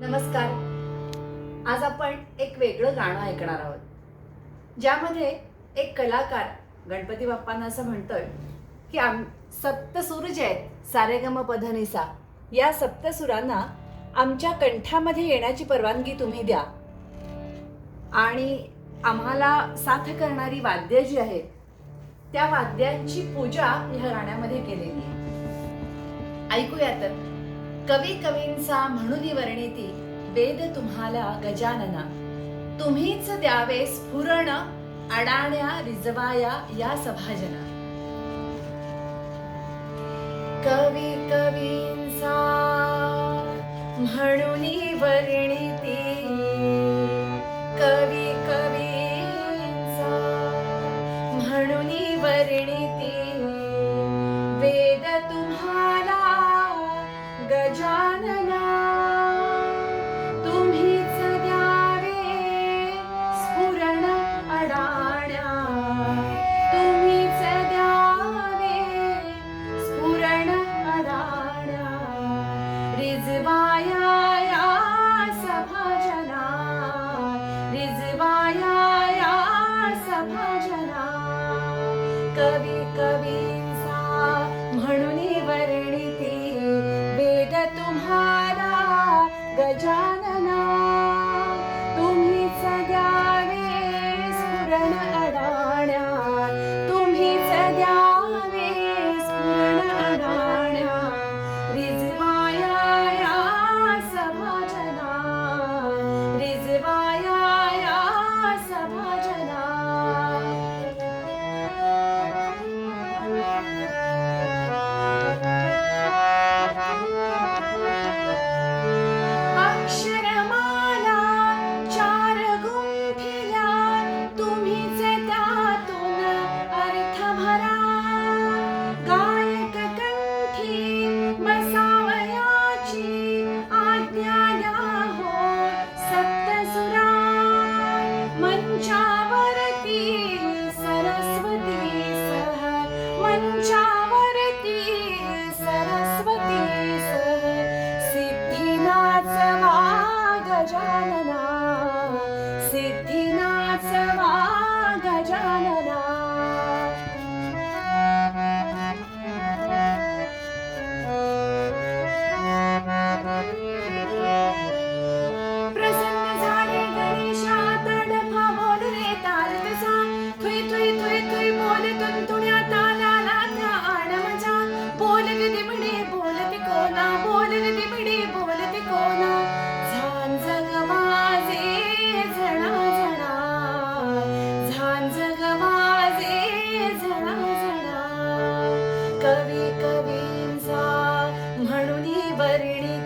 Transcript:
नमस्कार. आज आपण एक वेगळं गाणं ऐकणार आहोत, ज्यामध्ये एक कलाकार गणपती बाप्पांना असं म्हणतोय की सप्तसूर जे आहेत सारेगमपधनिसा, या सप्तसुरांना आमच्या कंठामध्ये येण्याची परवानगी तुम्ही द्या आणि आम्हाला साथ करणारी वाद्य जी आहेत त्या वाद्यांची पूजा ह्या गाण्यामध्ये केलेली आहे. ऐकूया तर. कवी कवींचा म्हणूनी वर्णिती वेद तुम्हाला गजानना, तुम्हीच द्यावे स्फुरण अडाण्या रिजवाया या सभाजना. कवी कवींचा म्हणूनी वर्णिती, कवी कवींचा म्हणूनी वर्णिती वेद तुम्हाला गजानना, तुम्हीच द्यावे स्फुरण अडाण्या, तुम्हीच द्यावे स्फुरण अडाण्या रिजवाया या सभाजना, रिजवाया या सभाजना. कवी कवींचा म्हणूनी वर्णिती वेद तुम्हाला गजानना, तुम्हीच द्यावे स्फुरण अडाण्या, तुम्हीच द्यावे स्फुरण अडाण्या रिजवाया या सभाजना, रिजवाया या सभाजना. अक्षरमाला चार गुंफिल्या, तुम्हीच त्यातून अर्थ भरा, गायक कंठी बसावयाची आज्ञा द्या हो सप्तसुरा. मंचावरती सरस्वती सह, मंचावरती सरस्वती सह सिद्धिनाचवा गजानना, सिद्धिनाचवा गजानना. प्रसन्न झाले गणेशा तडफा बोल रे ताल तसा, थुई थुई थुई थुई बोल तुंतुण्या तालाला त्या आडमजा. बोल गे म्हणे बोलते कोणा, बोल गे म्हणे बोलते कोणा, झांज गवाजे जणा जणा, झांज गवाजे जणा जणा. कवी कवींचा म्हणूनी वर्णिती